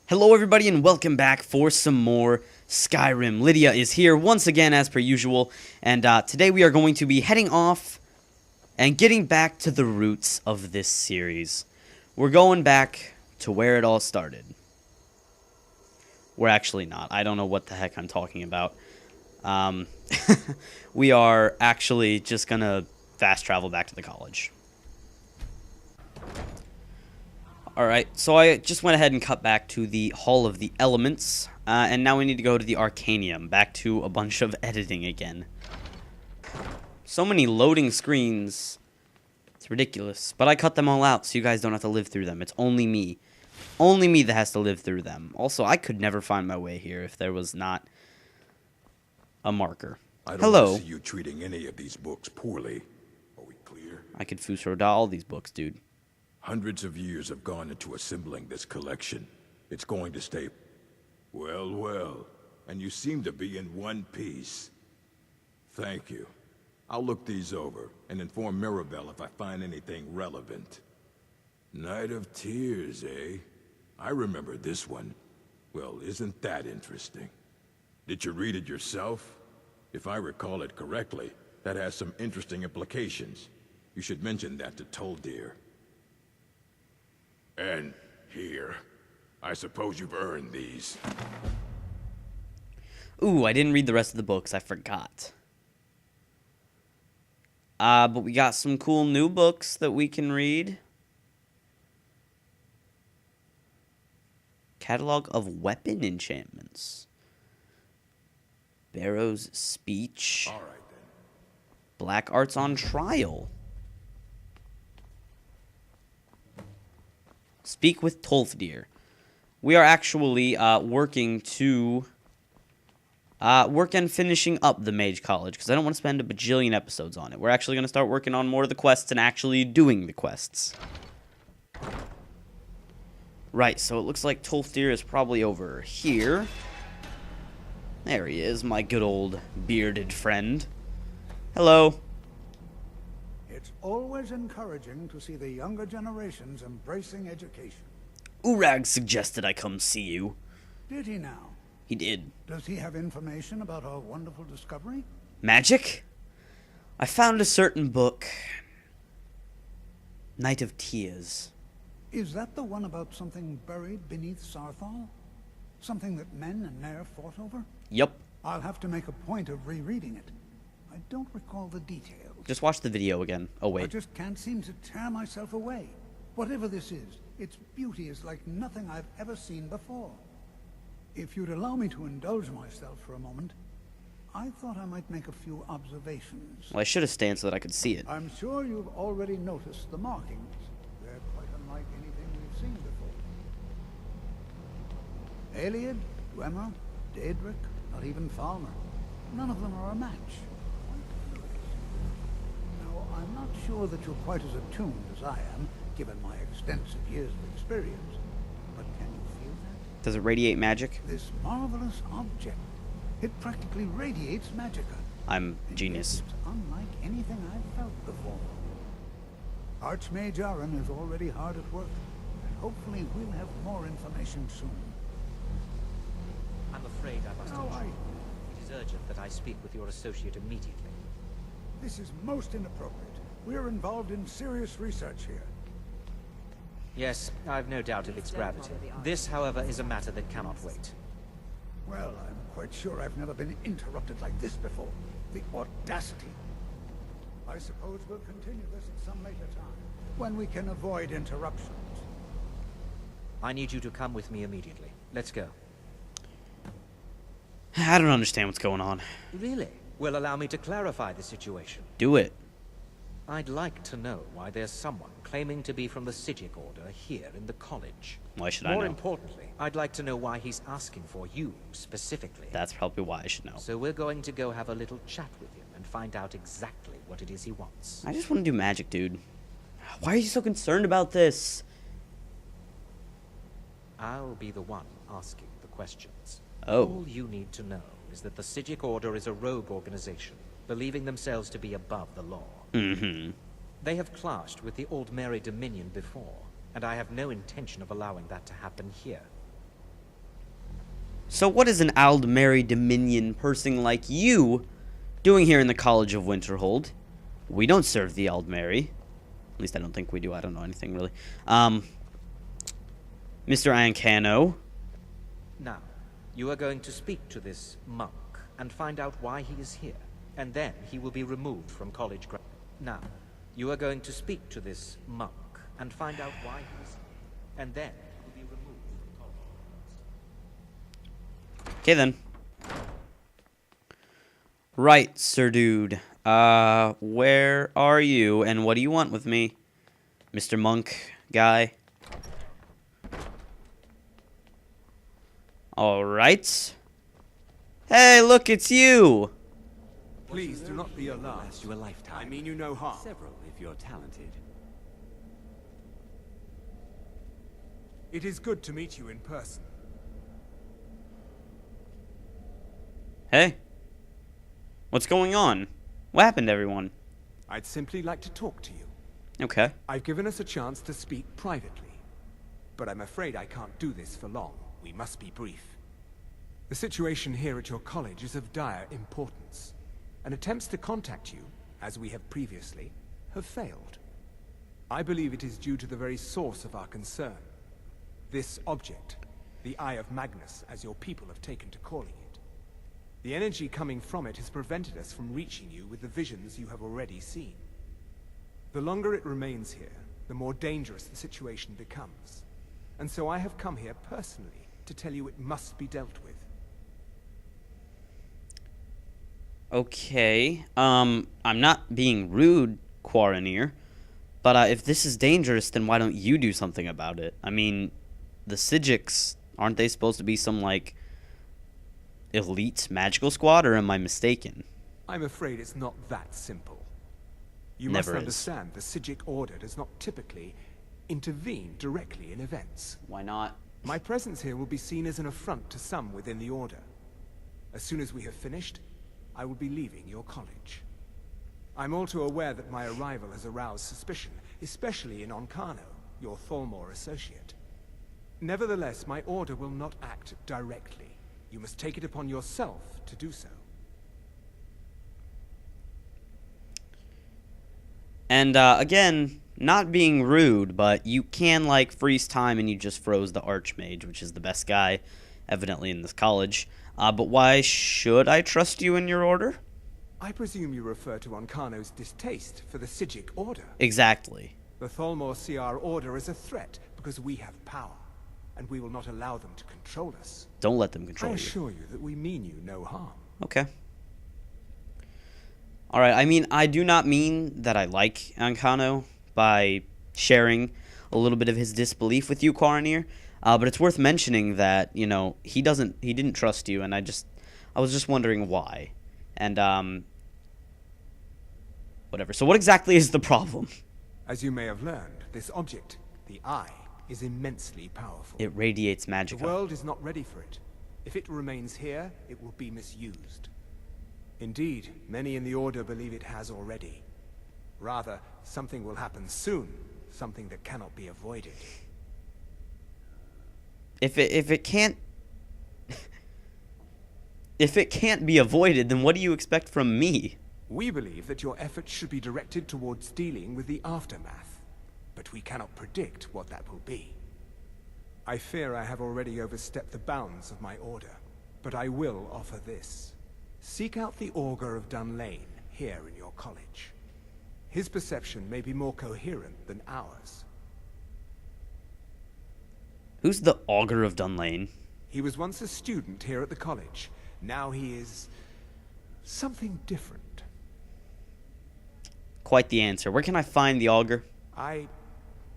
Hello everybody and welcome back for some more Skyrim. Lydia is here once again as per usual, and today we are going to be heading off and getting back to the roots of this series. We're going back to where it all started. We're actually not. I don't know what the heck I'm talking about. We are actually just gonna fast travel back to the college. Alright, so I just went ahead and cut back to the Hall of the Elements, and now we need to go to the Arcanium, back to a bunch of editing again. So many loading screens, it's ridiculous, but I cut them all out so you guys don't have to live through them. It's only me that has to live through them. Also, I could never find my way here if there was not a marker. Hello. See you treating any of these books poorly. Are we clear? I could Fusroda all these books, dude. Hundreds of years have gone into assembling this collection. It's going to stay... Well, and you seem to be in one piece. Thank you. I'll look these over and inform Mirabelle if I find anything relevant. Night of Tears, eh? I remember this one. Well, isn't that interesting? Did you read it yourself? If I recall it correctly, that has some interesting implications. You should mention that to Toldir. And here, I suppose you've earned these. Ooh, I didn't read the rest of the books. I forgot. But we got some cool new books that we can read. Catalog of Weapon Enchantments. Barrow's Speech. All right, then. Black Arts on Trial. Speak with Tolfdir. We are actually working to work on finishing up the Mage College, because I don't want to spend a bajillion episodes on it. We're actually going to start working on more of the quests and actually doing the quests. Right, so it looks like Tolfdir is probably over here. There he is, my good old bearded friend. Hello. It's always encouraging to see the younger generations embracing education. Urag suggested I come see you. Did he now? He did. Does he have information about our wonderful discovery? Magic? I found a certain book. Night of Tears. Is that the one about something buried beneath Sarthal? Something that men and Nair fought over? Yup. I'll have to make a point of rereading it. I don't recall the details. Just watch the video again. Oh, I wait. just can't seem to tear myself away. Whatever this is, its beauty is like nothing I've ever seen before. If you'd allow me to indulge myself for a moment, I thought I might make a few observations. Well, I should have stayed so that I could see it. I'm sure you've already noticed the markings. They're quite unlike anything we've seen before. Eliad, Dwemer, Daedric, not even Falmer. None of them are a match. Now, I'm not sure that you're quite as attuned as I am, given my extensive years of experience. But can you feel that? Does it radiate magic? This marvelous object. It practically radiates Magicka. I'm And genius. yet It's unlike anything I've felt before. Archmage Aaron is already hard at work, and hopefully we'll have more information soon. I'm afraid I must No, intrude. It is urgent that I speak with your associate immediately. This is most inappropriate. We're involved in serious research here. Yes, I've no doubt of its gravity. This, however, is a matter that cannot wait. Well, I'm quite sure I've never been interrupted like this before. The audacity. I suppose we'll continue this at some later time, when we can avoid interruptions. I need you to come with me immediately. Let's go. I don't understand what's going on. Really? Well, allow me to clarify the situation. Do it. I'd like to know why there's someone claiming to be from the Sijic Order here in the college. Why should I More know? importantly, I'd like to know why he's asking for you, specifically. That's probably why I should know. So we're going to go have a little chat with him and find out exactly what it is he wants. I just want to do magic, dude. Why are you so concerned about this? I'll be the one asking the questions. Oh. All you need to know is that the Sijic Order is a rogue organization, believing themselves to be above the law. Mm-hmm. They have clashed with the Old Mary Dominion before, and I have no intention of allowing that to happen here. So what is an Aldmeri Dominion person like you doing here in the College of Winterhold? We don't serve the Aldmeri. At least I don't think we do. I don't know anything, really. Mr. Ancano. Now, you are going to speak to this monk and find out why he is here. And then he will be removed from college grounds. Now, you are going to speak to this monk and find out why he is here. And then he will be removed from college grounds. Okay, then. Right, sir dude. Where are you, and what do you want with me? Mr. Monk guy. Alright. Hey, look, it's you! Please do not be alarmed. Last you a lifetime. I mean you no harm. Several, if you're talented. It is good to meet you in person. Hey. What's going on? What happened, everyone? I'd simply like to talk to you. Okay. I've given us a chance to speak privately. But I'm afraid I can't do this for long. We must be brief. The situation here at your college is of dire importance. And attempts to contact you, as we have previously, have failed. I believe it is due to the very source of our concern. This object, the Eye of Magnus, as your people have taken to calling it. The energy coming from it has prevented us from reaching you with the visions you have already seen. The longer it remains here, the more dangerous the situation becomes. And so I have come here personally to tell you it must be dealt with. Okay. I'm not being rude, Quaranier. But if this is dangerous, then why don't you do something about it? I mean, the Sijiks, aren't they supposed to be some, like, elite magical squad, or am I mistaken? I'm afraid it's not that simple. You Never must is. understand the Sijik Order does not typically intervene directly in events. Why not? My presence here will be seen as an affront to some within the Order. As soon as we have finished, I will be leaving your college. I'm all too aware that my arrival has aroused suspicion, especially in Onkano, your Thalmor associate. Nevertheless, my order will not act directly. You must take it upon yourself to do so. And, again, not being rude, but you can, like, freeze time, and you just froze the Archmage, which is the best guy, evidently, in this college. But why should I trust you in your order? I presume you refer to Onkano's distaste for the Sijik Order. Exactly. The Thalmor see our order as a threat because we have power, and we will not allow them to control us. Don't let them I control you. assure you that we mean you no harm. Okay. Alright, I mean, I do not mean that I like Ancano by sharing a little bit of his disbelief with you, Quaranier. But it's worth mentioning that, you know, he didn't trust you, and I was just wondering why. And, whatever. So what exactly is the problem? As you may have learned, this object, the Eye, is immensely powerful. It radiates The magicka. world is not ready for it. If it remains here, it will be misused. Indeed, many in the Order believe it has already. Rather, something will happen soon, something that cannot be avoided. If it can't if it can't be avoided, then what do you expect from me? We believe that your efforts should be directed towards dealing with the aftermath, but we cannot predict what that will be. I fear I have already overstepped the bounds of my order, but I will offer this. Seek out the Augur of Dunlane here in your college. His perception may be more coherent than ours. Who's the Augur of Dunlane? He was once a student here at the college. Now he is something different. Quite the answer. Where can I find the Augur? I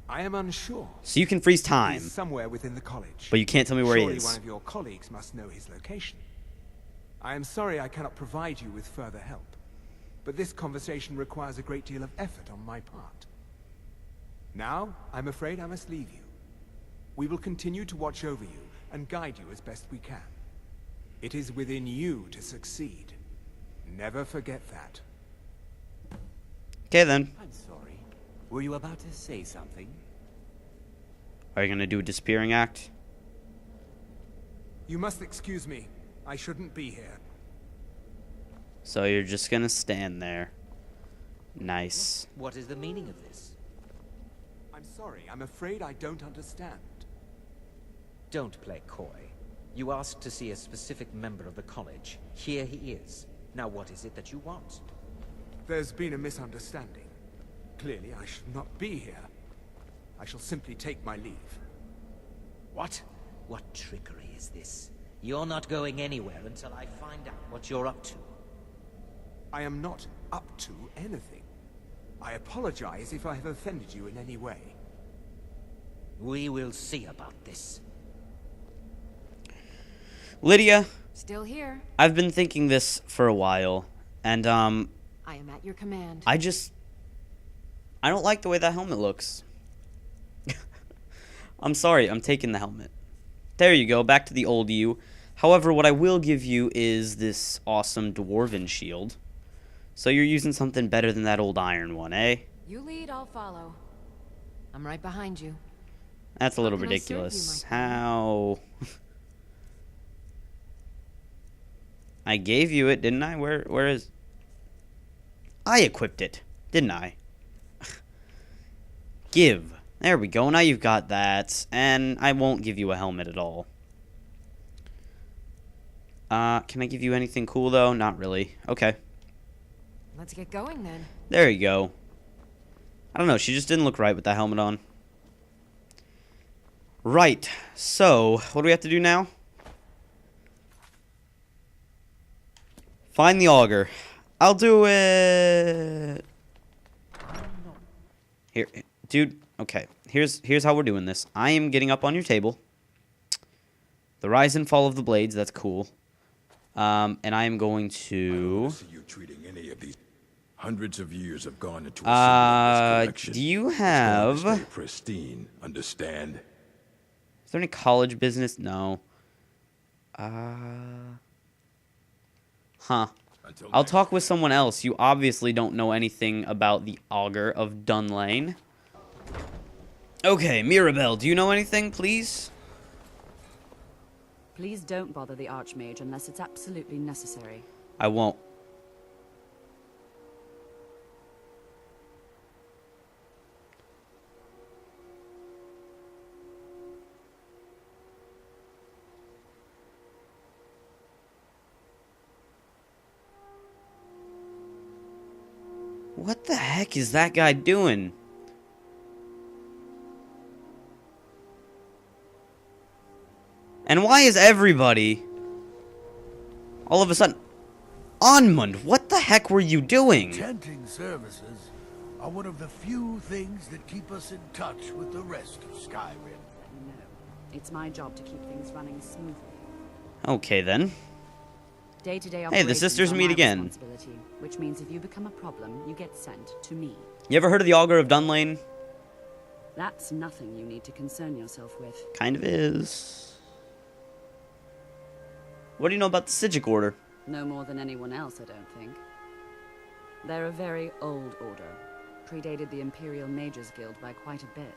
am unsure. So you can freeze time, He's somewhere within the college. but you can't tell me where Surely he is. one of your colleagues must know his location. I am sorry I cannot provide you with further help, but this conversation requires a great deal of effort on my part. Now, I'm afraid I must leave you. We will continue to watch over you and guide you as best we can. It is within you to succeed. Never forget that. Okay, then. I'm sorry. Were you about to say something? Are you going to do a disappearing act? You must excuse me. I shouldn't be here. So you're just gonna stand there. Nice. What is the meaning of this? I'm sorry. I'm afraid I don't understand. Don't play coy. You asked to see a specific member of the college. Here he is. Now what is it that you want? There's been a misunderstanding. Clearly, I should not be here. I shall simply take my leave. What? What trickery is this? You're not going anywhere until I find out what you're up to. I am not up to anything. I apologize if I have offended you in any way. We will see about this. Lydia, Still here. I've been thinking this for a while, and I am at your command. I don't like the way that helmet looks. I'm sorry, I'm taking the helmet. There you go, back to the old you. However, what I will give you is this awesome dwarven shield. So you're using something better than that old iron one, eh? You lead, I'll follow. I'm right behind you. That's a little How can I serve you, ridiculous. my friend? How? I gave you it, didn't I? Where is... I equipped it, didn't I? Give. There we go. Now you've got that. And I won't give you a helmet at all. Can I give you anything cool, though? Not really. Okay. Let's get going then. There you go. I don't know. She just didn't look right with that helmet on. Right. So, what do we have to do now? Find the auger. I'll do it. Here, dude. Okay. Here's how we're doing this. I am getting up on your table. The rise and fall of the blades. That's cool. And I am going I don't to. wanna see you treating any of these. Hundreds of years have gone into assembling this collection. Do you It's going to have? stay pristine, understand? Is there any college business? No. Huh. Until I'll next talk with someone else. You obviously don't know anything about the Augur of Dunlane. Okay, Mirabelle, do you know anything, please? Please don't bother the Archmage unless it's absolutely necessary. I won't. What the heck is that guy doing? And why is everybody all of a sudden... Onmund, what the heck were you doing? Chanting services are one of the few things that keep us in touch with the rest of Skyrim. No, it's my job to keep things running smoothly. Okay, then. Day-to-day Hey, the operations sisters are meet my again. responsibility, which means if you become a problem, you get sent to me. You ever heard of the Augur of Dunlane? That's nothing you need to concern yourself with. Kind of is. What do you know about the Sigil Order? No more than anyone else, I don't think. They're a very old order. Predated the Imperial Mages Guild by quite a bit.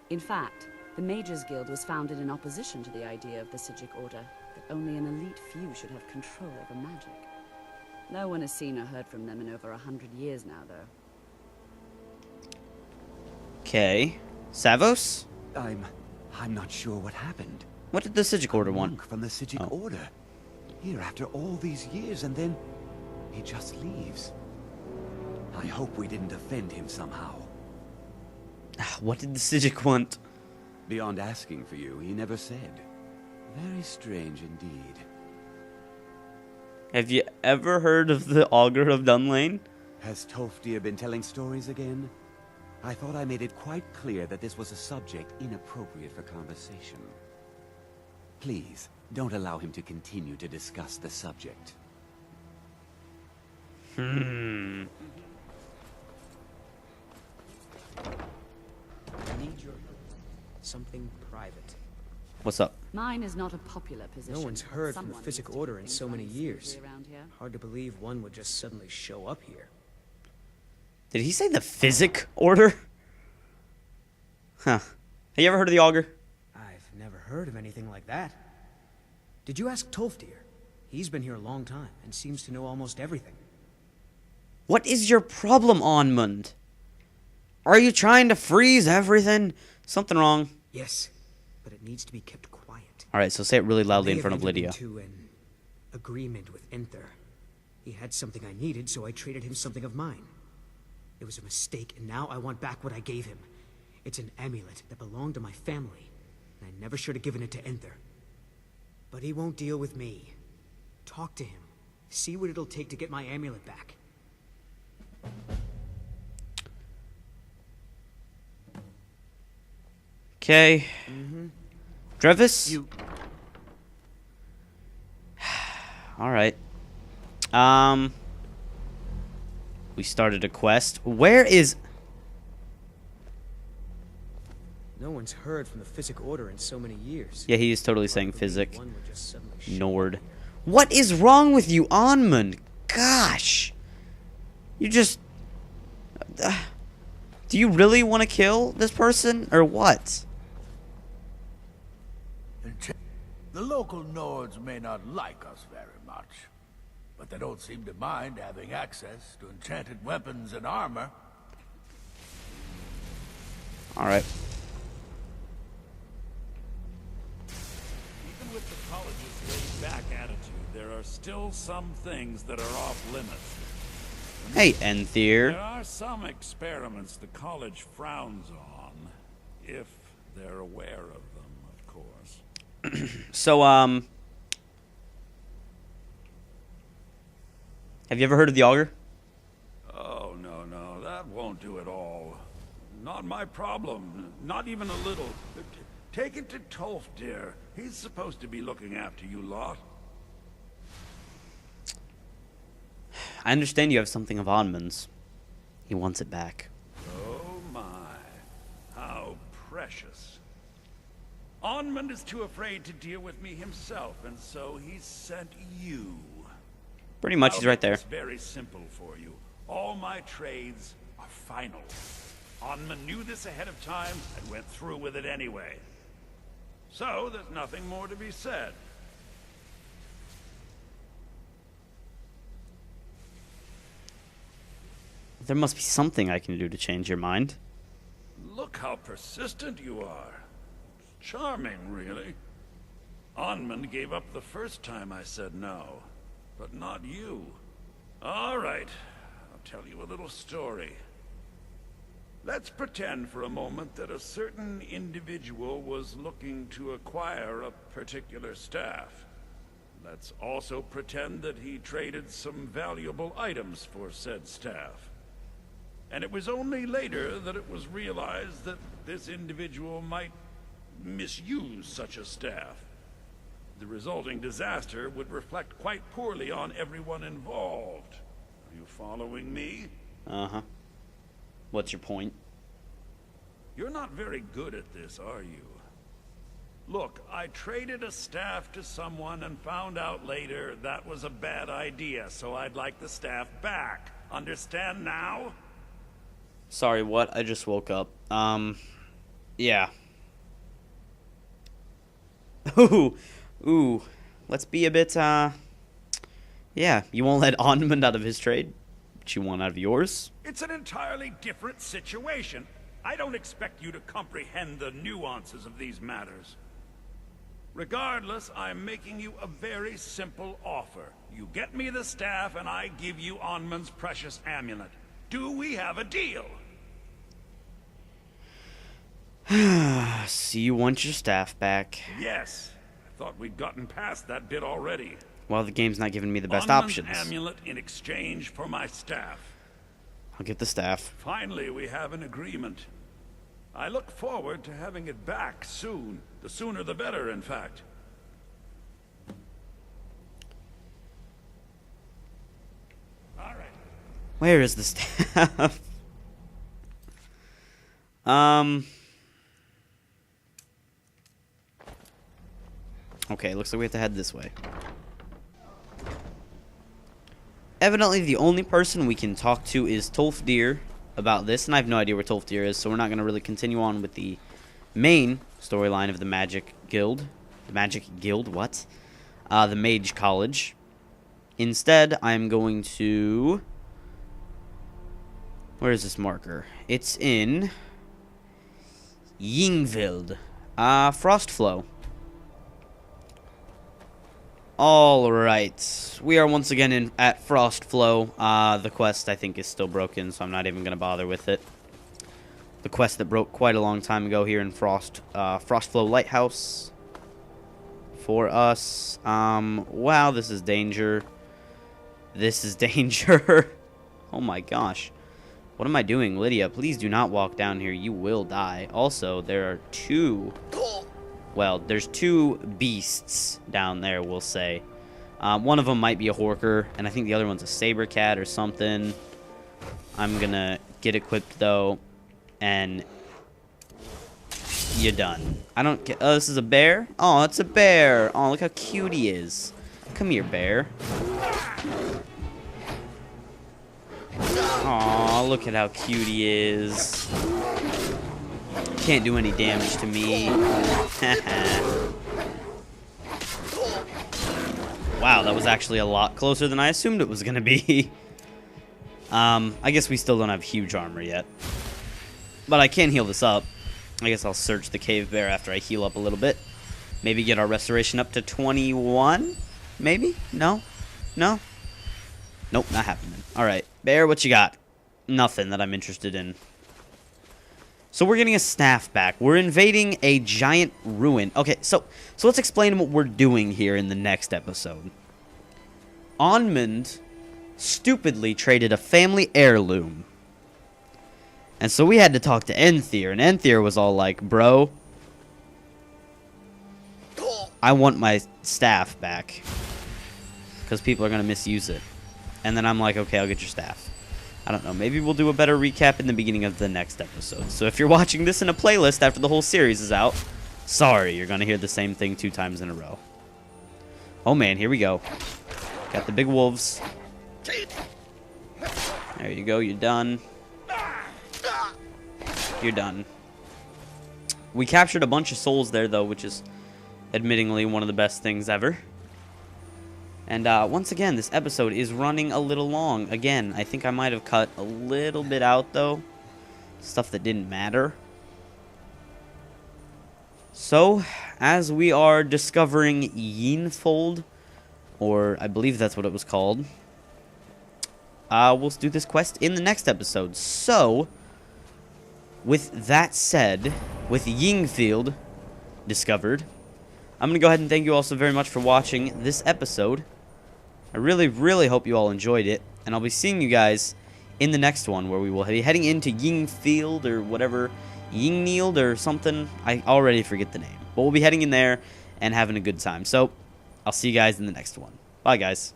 In fact, the Mages Guild was founded in opposition to the idea of the Sigil Order, that only an elite few should have control over magic. No one has seen or heard from them in over 100 years now, though. Okay. Savos? I'm not sure what happened. What did the Sigil Order want? Monk from the Sigil Oh. Order. Here after all these years, and then he just leaves. I hope we didn't offend him somehow. What did the Sigil want? Beyond asking for you, he never said. Very strange indeed. Have you ever heard of the Augur of Dunlane? Has Tolfdir been telling stories again? I thought I made it quite clear that this was a subject inappropriate for conversation. Please, don't allow him to continue to discuss the subject. Hmm. I need your help. Something private. What's up? Mine is not a popular position. No one's heard from the Someone Physic needs to Order keep in things so many running smoothly years. around here. Hard to believe one would just suddenly show up here. Did he say the Physic Order? Huh. Have you ever heard of the Augur? I've never heard of anything like that. Did you ask Tolfdir? He's been here a long time and seems to know almost everything. What is your problem, Onmund? Are you trying to freeze everything? Something wrong. Yes, but it needs to be kept quiet. Alright, so say it really loudly They in front of have entered Lydia. into an agreement with Enther. He had something I needed, so I traded him something of mine. It was a mistake, and now I want back what I gave him. It's an amulet that belonged to my family, and I never should have given it to Enther. But he won't deal with me. Talk to him. See what it'll take to get my amulet back. Okay. Drevis? Alright. We started a quest. Where is... No one's heard from the Physic Order in so many years. Yeah, he is totally saying Physic. One would just suddenly show Nord. up here. What is wrong with you, Onmund? Gosh. You just... do you really want to kill this person, or what? The local Nords may not like us very much, but they don't seem to mind having access to enchanted weapons and armor. Alright. Even with the college's laid-back attitude, there are still some things that are off-limits. Hey, Enther. There are some experiments the college frowns on, if they're aware of them, of course. So, have you ever heard of the Augur? Oh, no, that won't do at all. Not my problem, not even a little. Take it to Tolfdir. He's supposed to be looking after you lot. I understand you have something of Onmund's. He wants it back. Oh my, how precious. Onmund is too afraid to deal with me himself, and so he sent you. Pretty much, he's right there. It's very simple for you. All my trades are final. Onmund knew this ahead of time and went through with it anyway. So, there's nothing more to be said. There must be something I can do to change your mind. Look how persistent you are. Charming, really. Onmund gave up the first time I said no, but not you. All right, I'll tell you a little story. Let's pretend for a moment that a certain individual was looking to acquire a particular staff. Let's also pretend that he traded some valuable items for said staff. And it was only later that it was realized that this individual might misuse such a staff. The resulting disaster would reflect quite poorly on everyone involved. Are you following me? Uh-huh. What's your point? You're not very good at this, are you? Look, I traded a staff to someone and found out later that was a bad idea, so I'd like the staff back. Understand now? Sorry, what? I just woke up. Yeah. Ooh. Let's be a bit, yeah. You won't let Onmund out of his trade, but you want out of yours? It's an entirely different situation. I don't expect you to comprehend the nuances of these matters. Regardless, I'm making you a very simple offer. You get me the staff, and I give you Onmund's precious amulet. Do we have a deal? So you want your staff back. Yes. I thought we'd gotten past that bit already. Well, the game's not giving me the best Onmund's options. amulet in exchange for my staff. I'll get the staff. Finally, we have an agreement. I look forward to having it back soon. The sooner the better, in fact. All right. Where is the staff? Okay, looks like we have to head this way. Evidently, the only person we can talk to is Tolfdir about this, and I have no idea where Tolfdir is, so we're not going to really continue on with the main storyline of the Magic Guild. The Magic Guild, what? the Mage College. Instead, I'm going to... Where is this marker? It's in... Yingvild. Frostflow. Alright. We are once again at Frostflow. The quest, I think, is still broken, so I'm not even going to bother with it. The quest that broke quite a long time ago here in Frostflow Lighthouse. For us. Wow, this is danger. This is danger. Oh my gosh. What am I doing? Lydia, please do not walk down here. You will die. Also, there are two... Well, there's two beasts down there, we'll say. One of them might be a Horker, and I think the other one's a Saber Cat or something. I'm gonna get equipped, though, and... You're done. I don't get... Oh, this is a bear? Oh, it's a bear. Oh, look how cute he is. Come here, bear. Aw, look at how cute he is. Can't do any damage to me. Wow, that was actually a lot closer than I assumed it was gonna be. I guess we still don't have huge armor yet. But I can heal this up. I guess I'll search the cave bear after I heal up a little bit. Maybe get our restoration up to 21? Maybe? No? No? Nope, not happening. Alright, bear, what you got? Nothing that I'm interested in. So we're getting a staff back. We're invading a giant ruin. Okay, so let's explain what we're doing here in the next episode. Onmund stupidly traded a family heirloom. And so we had to talk to Enthyr, and Enthyr was all like, bro, I want my staff back. Because people are going to misuse it. And then I'm like, okay, I'll get your staff. I don't know, maybe we'll do a better recap in the beginning of the next episode. So if you're watching this in a playlist after the whole series is out, sorry, you're going to hear the same thing 2 times in a row. Oh man, here we go. Got the big wolves. There you go, you're done. You're done. We captured a bunch of souls there, though, which is admittingly one of the best things ever. And once again, this episode is running a little long. Again, I think I might have cut a little bit out, though. Stuff that didn't matter. So, as we are discovering Yinfold, or I believe that's what it was called, we'll do this quest in the next episode. So, with that said, with Yingfield discovered, I'm going to go ahead and thank you all so very much for watching this episode. I really, really hope you all enjoyed it, and I'll be seeing you guys in the next one, where we will be heading into Yingfield, or whatever, Yingnield, or something. I already forget the name, but we'll be heading in there and having a good time. So, I'll see you guys in the next one. Bye, guys.